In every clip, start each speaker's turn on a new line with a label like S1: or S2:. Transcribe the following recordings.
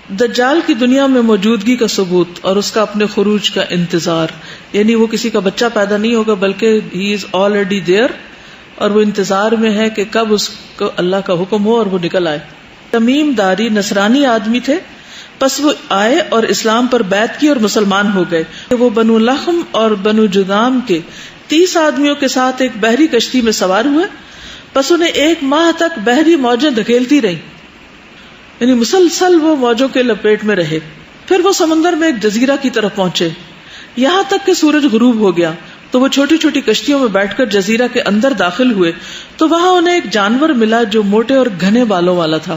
S1: دجال کی دنیا میں موجودگی کا ثبوت اور اس کا اپنے خروج کا انتظار، یعنی وہ کسی کا بچہ پیدا نہیں ہوگا بلکہ ہی از آلریڈی دیئر، اور وہ انتظار میں ہے کہ کب اس کو اللہ کا حکم ہو اور وہ نکل آئے. تمیم داری نصرانی آدمی تھے، پس وہ آئے اور اسلام پر بیعت کی اور مسلمان ہو گئے. وہ بنو لخم اور بنو جذام کے 30 آدمیوں کے ساتھ ایک بحری کشتی میں سوار ہوئے، پس انہیں 1 ماہ تک بحری موجیں دھکیلتی رہیں، یعنی مسلسل وہ موجوں کے لپیٹ میں رہے. پھر وہ سمندر میں ایک جزیرہ کی طرف پہنچے، یہاں تک کہ سورج غروب ہو گیا تو وہ چھوٹی چھوٹی کشتیوں میں بیٹھ کر جزیرہ کے اندر داخل ہوئے تو وہاں انہیں ایک جانور ملا جو موٹے اور گھنے بالوں والا تھا.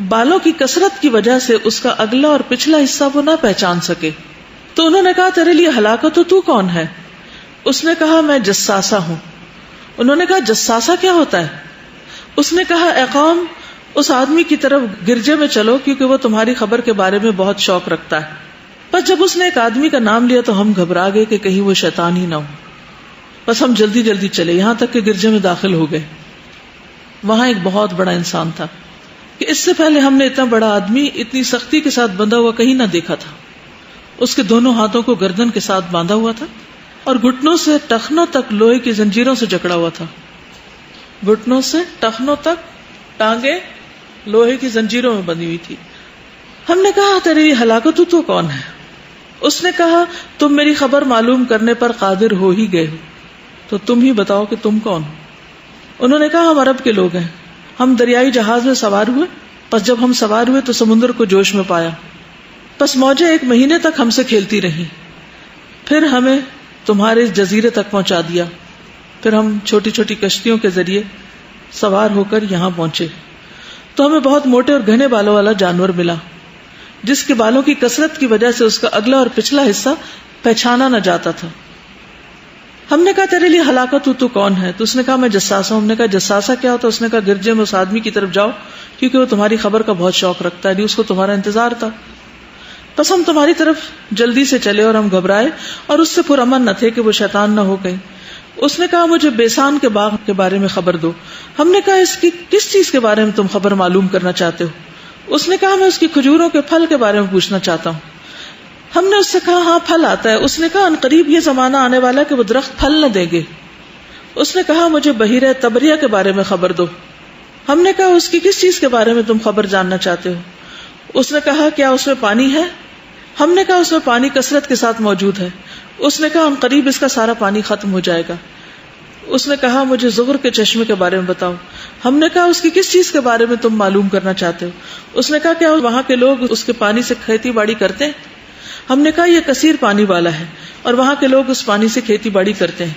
S1: بالوں کی کثرت کی وجہ سے اس کا اگلا اور پچھلا حصہ وہ نہ پہچان سکے. تو انہوں نے کہا تیرے لیے ہلاکت ہو، تو کون ہے؟ اس نے کہا میں جساسہ ہوں. انہوں نے کہا جساسہ کیا ہوتا ہے؟ اس نے کہا اے قوم، اس آدمی کی طرف گرجے میں چلو کیونکہ وہ تمہاری خبر کے بارے میں بہت شوق رکھتا ہے. بس جب اس نے ایک آدمی کا نام لیا تو ہم گھبرا گئے کہ کہیں وہ شیطان ہی نہ ہو. بس ہم جلدی جلدی چلے، یہاں تک کہ گرجے میں داخل ہو گئے. وہاں ایک بہت بڑا انسان تھا کہ اس سے پہلے ہم نے اتنا بڑا آدمی اتنی سختی کے ساتھ بندھا ہوا کہیں نہ دیکھا تھا. اس کے دونوں ہاتھوں کو گردن کے ساتھ باندھا ہوا تھا اور گھٹنوں سے ٹخنوں تک لوہے کی زنجیروں سے جکڑا ہوا تھا. گھٹنوں سے ٹخنوں تک ٹانگیں لوہے کی زنجیروں میں بندھی ہوئی تھی. ہم نے کہا تیری ہلاکت تو کون ہے؟ اس نے کہا تم میری خبر معلوم کرنے پر قادر ہو ہی گئے ہو، تو تم ہی بتاؤ کہ تم کون ہو. انہوں نے کہا ہم عرب کے لوگ ہیں. ہم دریائی جہاز میں سوار ہوئے، پس جب ہم سوار ہوئے تو سمندر کو جوش میں پایا، پس موجیں 1 مہینے تک ہم سے کھیلتی رہیں. پھر ہمیں تمہارے اس جزیرے تک پہنچا دیا. پھر ہم چھوٹی چھوٹی کشتیوں کے ذریعے سوار ہو کر یہاں پہنچے تو ہمیں بہت موٹے اور گھنے بالوں والا جانور ملا جس کے بالوں کی کثرت کی وجہ سے اس کا اگلا اور پچھلا حصہ پہچانا نہ جاتا تھا. ہم نے کہا تیرے لیے ہلاکت تو کون ہے؟ تو اس نے کہا میں جساسہ ہوں. ہم نے کہا جساسہ کیا ہوتا؟ اس نے کہا گرجے میں اس آدمی کی طرف جاؤ کیونکہ وہ تمہاری خبر کا بہت شوق رکھتا ہے، اس کو تمہارا انتظار تھا. بس ہم تمہاری طرف جلدی سے چلے اور ہم گھبرائے اور اس سے پرامن نہ تھے کہ وہ شیطان نہ ہو گئے. اس نے کہا مجھے بیسان کے باغ کے بارے میں خبر دو. ہم نے کہا اس کی کس چیز کے بارے میں تم خبر معلوم کرنا چاہتے ہو؟ اس نے کہا میں اس کی کھجوروں کے پھل کے بارے میں پوچھنا چاہتا ہوں. ہم نے اس سے کہا ہاں پھل آتا ہے. اس نے کہا ان قریب یہ زمانہ آنے والا کہ وہ درخت پھل نہ دیں گے. اس نے کہا مجھے بحیرہ تبریہ کے بارے میں خبر دو. ہم نے کہا اس کی کس چیز کے بارے میں تم خبر جاننا چاہتے ہو؟ اس نے کہا کیا اس میں پانی ہے؟ ہم نے کہا اس میں پانی کثرت کے ساتھ موجود ہے. اس نے کہا ان قریب اس کا سارا پانی ختم ہو جائے گا. اس نے کہا مجھے زغر کے چشمے کے بارے میں بتاؤ. ہم نے کہا اس کی کس چیز کے بارے میں تم معلوم کرنا چاہتے ہو؟ اس نے کہا کیا وہاں کے لوگ اس کے پانی سے کھیتی باڑی کرتے ہیں؟ ہم نے کہا یہ کثیر پانی والا ہے اور وہاں کے لوگ اس پانی سے کھیتی باڑی کرتے ہیں.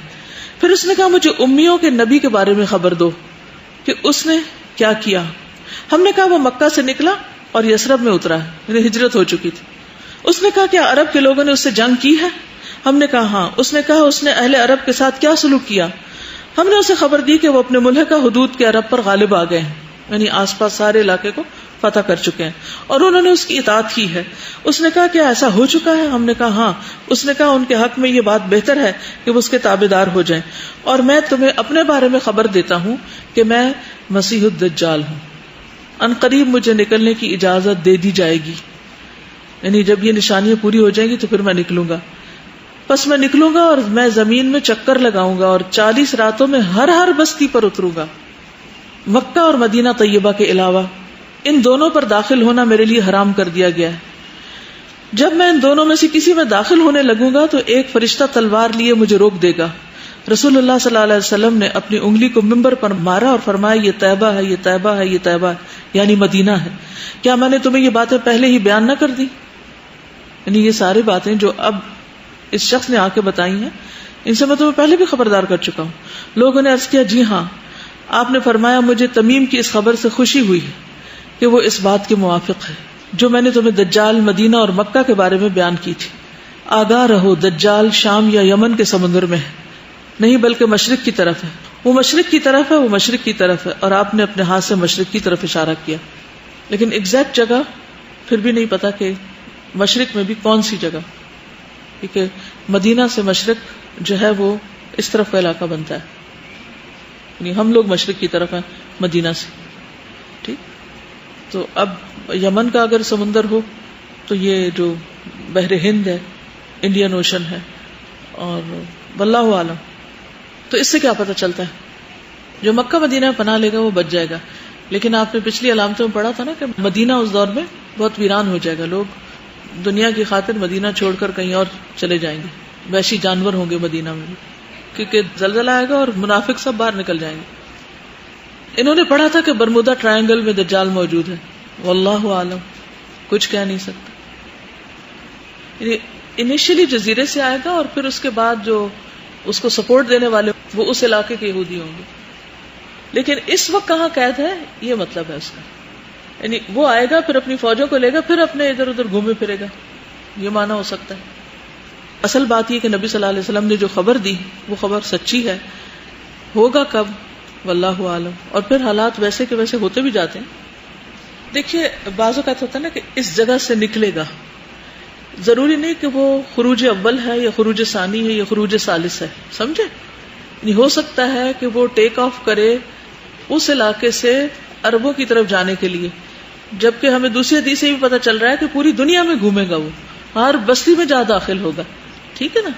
S1: پھر اس نے کہا مجھے امیوں کے نبی کے بارے میں خبر دو کہ اس نے کیا کیا. ہم نے کہا وہ مکہ سے نکلا اور یثرب میں اترا ہے، یعنی ہجرت ہو چکی تھی. اس نے کہا کیا عرب کے لوگوں نے اس سے جنگ کی ہے؟ ہم نے کہا ہاں. اس نے کہا اس نے اہل عرب کے ساتھ کیا سلوک کیا؟ ہم نے اسے خبر دی کہ وہ اپنے ملحقہ حدود کے عرب پر غالب آ گئے ہیں، یعنی آس پاس سارے علاقے کو فتح کر چکے ہیں اور انہوں نے اس کی اطاعت کی ہے. اس نے کہا کیا ایسا ہو چکا ہے؟ ہم نے کہا ہاں. اس نے کہا ان کے حق میں یہ بات بہتر ہے کہ وہ اس کے تابعدار ہو جائیں، اور میں تمہیں اپنے بارے میں خبر دیتا ہوں کہ میں مسیح الدجال ہوں. ان قریب مجھے نکلنے کی اجازت دے دی جائے گی، یعنی جب یہ نشانیاں پوری ہو جائیں گی تو پھر میں نکلوں گا. پس میں نکلوں گا اور میں زمین میں چکر لگاؤں گا اور 40 راتوں میں ہر بستی پر اتروں گا. مکہ اور مدینہ طیبہ کے علاوہ ان دونوں پر داخل ہونا میرے لیے حرام کر دیا گیا ہے. جب میں ان دونوں میں سے کسی میں داخل ہونے لگوں گا تو ایک فرشتہ تلوار لیے مجھے روک دے گا. رسول اللہ صلی اللہ علیہ وسلم نے اپنی انگلی کو منبر پر مارا اور فرمایا یہ طیبہ ہے، یہ طیبہ ہے، یہ طیبہ ہے، یعنی مدینہ ہے. کیا میں نے تمہیں یہ باتیں پہلے ہی بیان نہ کر دی؟ یعنی یہ ساری باتیں جو اب اس شخص نے آ کے بتائی ہیں ان سے میں تمہیں پہلے بھی خبردار کر چکا ہوں. لوگوں نے عرض کیا جی ہاں. آپ نے فرمایا مجھے تمیم کی اس خبر سے خوشی ہوئی ہے کہ وہ اس بات کے موافق ہے جو میں نے تمہیں دجال مدینہ اور مکہ کے بارے میں بیان کی تھی. آگاہ رہو دجال شام یا یمن کے سمندر میں ہے، نہیں بلکہ مشرق کی طرف ہے. وہ مشرق کی طرف ہے، وہ مشرق کی طرف ہے. اور آپ نے اپنے ہاتھ سے مشرق کی طرف اشارہ کیا، لیکن ایگزیکٹ جگہ پھر بھی نہیں پتا کہ مشرق میں بھی کون سی جگہ، کیونکہ مدینہ سے مشرق جو ہے وہ اس طرف کا علاقہ بنتا ہے، یعنی ہم لوگ مشرق کی طرف ہیں مدینہ سے. ٹھیک. تو اب یمن کا اگر سمندر ہو تو یہ جو بحر ہند ہے، انڈین اوشن ہے، اور واللہ عالم. تو اس سے کیا پتہ چلتا ہے؟ جو مکہ مدینہ پناہ لے گا وہ بچ جائے گا. لیکن آپ نے پچھلی علامتوں میں پڑھا تھا نا کہ مدینہ اس دور میں بہت ویران ہو جائے گا. لوگ دنیا کی خاطر مدینہ چھوڑ کر کہیں اور چلے جائیں گے. وحشی جانور ہوں گے مدینہ میں بھی، کیونکہ زلزلہ آئے گا اور منافق سب باہر نکل جائیں گے. انہوں نے پڑھا تھا کہ برمودا ٹرائنگل میں دجال موجود ہے. واللہ عالم، کچھ کہہ نہیں سکتا. انیشلی جزیرے سے آئے گا اور پھر اس کے بعد جو اس کو سپورٹ دینے والے وہ اس علاقے کے یہودی ہوں گے. لیکن اس وقت کہاں قید ہے، یہ مطلب ہے اس کا. یعنی وہ آئے گا، پھر اپنی فوجوں کو لے گا، پھر اپنے ادھر ادھر گھومے پھرے گا. یہ معنی ہو سکتا ہے. اصل بات یہ کہ نبی صلی اللہ علیہ وسلم نے جو خبر دی وہ خبر سچی ہے. ہوگا کب، واللہ عالم. اور پھر حالات ویسے کے ویسے ہوتے بھی جاتے ہیں. دیکھیے بعض اوقات ہوتا ہے نا کہ اس جگہ سے نکلے گا، ضروری نہیں کہ وہ خروج اول ہے یا خروج ثانی ہے یا خروج ثالث ہے. سمجھے؟ نہیں، ہو سکتا ہے کہ وہ ٹیک آف کرے اس علاقے سے عربوں کی طرف جانے کے لیے، جبکہ ہمیں دوسری حدیث سے بھی پتہ چل رہا ہے کہ پوری دنیا میں گھومے گا، وہ ہر بستی میں جا داخل ہوگا. ٹھیک ہے نا؟